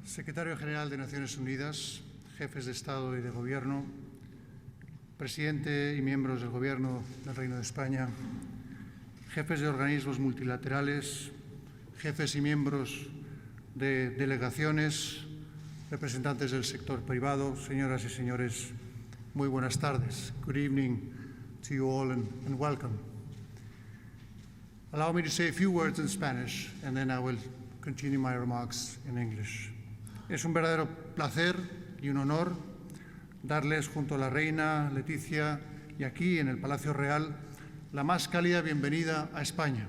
Secretario General de Naciones Unidas, Jefes de Estado y de Gobierno, Presidente y miembros del Gobierno del Reino de España, jefes de organismos multilaterales, jefes y miembros de delegaciones, representantes del sector privado, señoras y señores, muy buenas tardes. Good evening to you all and welcome. Allow me to say a few words in Spanish and then I will continue my remarks in English. Es un verdadero placer y un honor darles junto a la reina Leticia y aquí en el Palacio Real la más cálida bienvenida a España.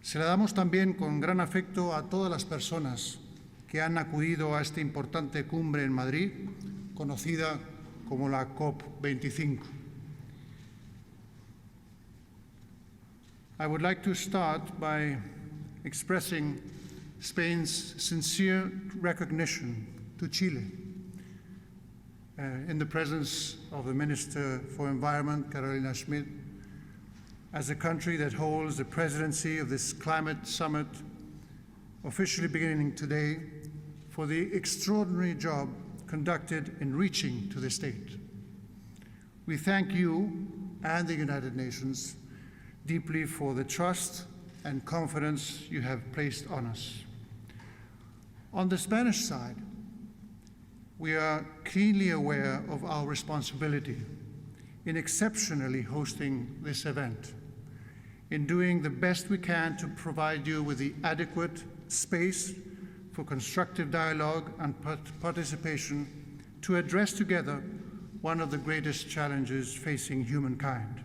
Se la damos también con gran afecto a todas las personas que han acudido a esta importante cumbre en Madrid, conocida como la COP25. I would like to start by expressing Spain's sincere recognition to Chile in the presence of the Minister for Environment, Carolina Schmidt, as a country that holds the presidency of this climate summit, officially beginning today, for the extraordinary job conducted in reaching to this date. We thank you and the United Nations deeply for the trust and confidence you have placed on us. On the Spanish side, we are keenly aware of our responsibility in exceptionally hosting this event, in doing the best we can to provide you with the adequate space for constructive dialogue and participation to address together one of the greatest challenges facing humankind,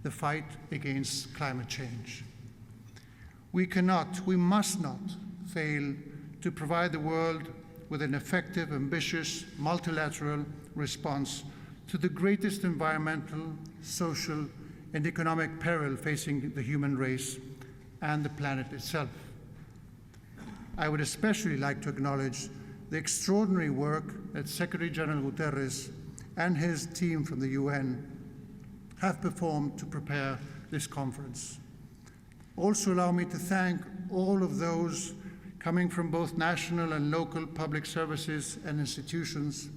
the fight against climate change. We must not fail to provide the world with an effective, ambitious, multilateral response to the greatest environmental, social, and economic peril facing the human race and the planet itself. I would especially like to acknowledge the extraordinary work that Secretary General Guterres and his team from the UN have performed to prepare this conference. Also allow me to thank all of those coming from both national and local public services and institutions,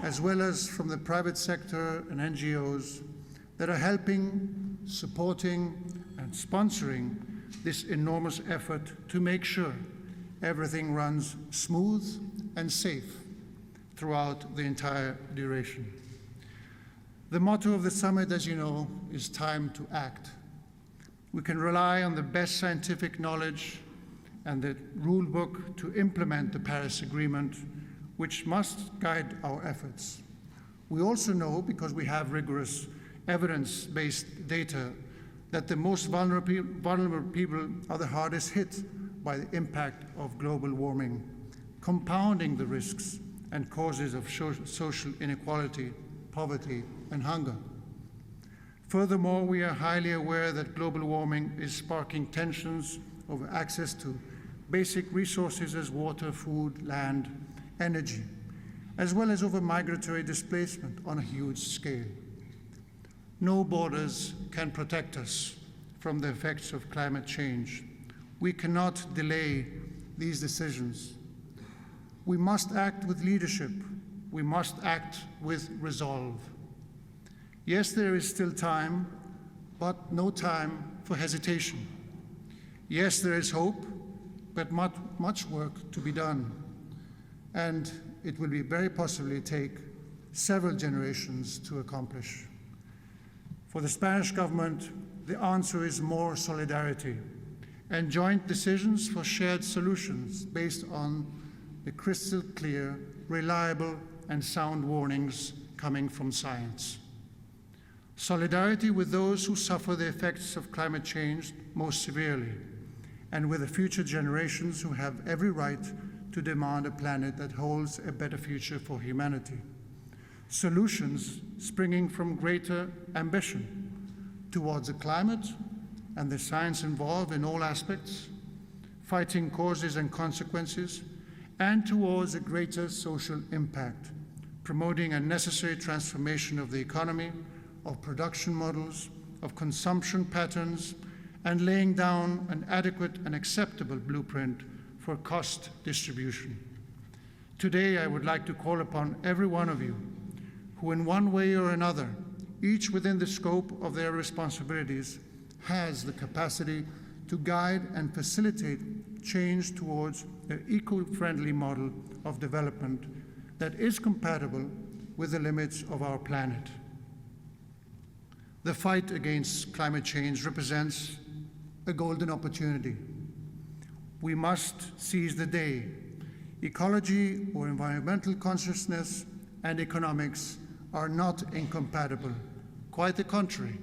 as well as from the private sector and NGOs that are helping, supporting, and sponsoring this enormous effort to make sure everything runs smooth and safe throughout the entire duration. The motto of the summit, as you know, is time to act. We can rely on the best scientific knowledge and the rule book to implement the Paris Agreement, which must guide our efforts. We also know, because we have rigorous evidence-based data, that the most vulnerable people are the hardest hit by the impact of global warming, compounding the risks and causes of social inequality, poverty, and hunger. Furthermore, we are highly aware that global warming is sparking tensions over access to basic resources as water, food, land, energy, as well as over migratory displacement on a huge scale. No borders can protect us from the effects of climate change. We cannot delay these decisions. We must act with leadership. We must act with resolve. Yes, there is still time, but no time for hesitation. Yes, there is hope, but much work to be done. And it will be very possibly take several generations to accomplish. For the Spanish government, the answer is more solidarity and joint decisions for shared solutions based on the crystal clear, reliable, and sound warnings coming from science. Solidarity with those who suffer the effects of climate change most severely, and with the future generations who have every right to demand a planet that holds a better future for humanity. Solutions springing from greater ambition towards the climate and the science involved in all aspects, fighting causes and consequences, and towards a greater social impact, promoting a necessary transformation of the economy, of production models, of consumption patterns, and laying down an adequate and acceptable blueprint for cost distribution. Today, I would like to call upon every one of you who in one way or another, each within the scope of their responsibilities, has the capacity to guide and facilitate change towards an eco-friendly model of development that is compatible with the limits of our planet. The fight against climate change represents a golden opportunity. We must seize the day. Ecology or environmental consciousness and economics are not incompatible. Quite the contrary.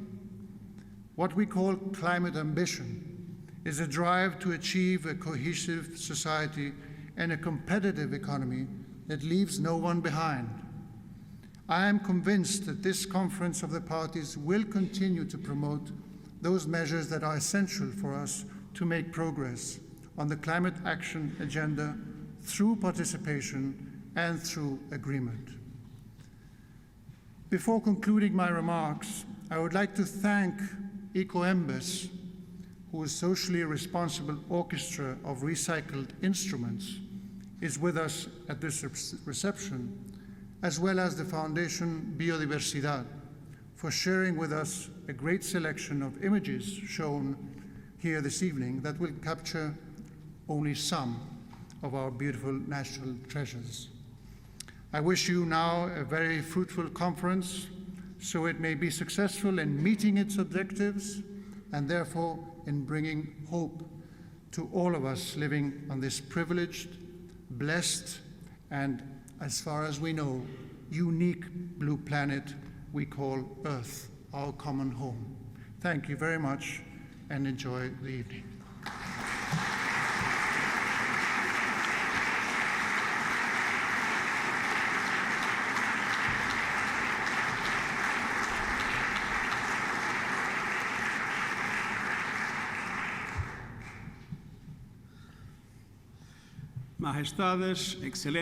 What we call climate ambition is a drive to achieve a cohesive society and a competitive economy that leaves no one behind. I am convinced that this Conference of the Parties will continue to promote those measures that are essential for us to make progress on the climate action agenda through participation and through agreement. Before concluding my remarks, I would like to thank EcoEmbas, whose socially responsible orchestra of recycled instruments is with us at this reception, as well as the Foundation Biodiversidad, for sharing with us a great selection of images shown here this evening that will capture only some of our beautiful natural treasures. I wish you now a very fruitful conference, so it may be successful in meeting its objectives and therefore in bringing hope to all of us living on this privileged, blessed, and, as far as we know, unique blue planet we call Earth, our common home. Thank you very much and enjoy the evening. Majestades, Excelencias,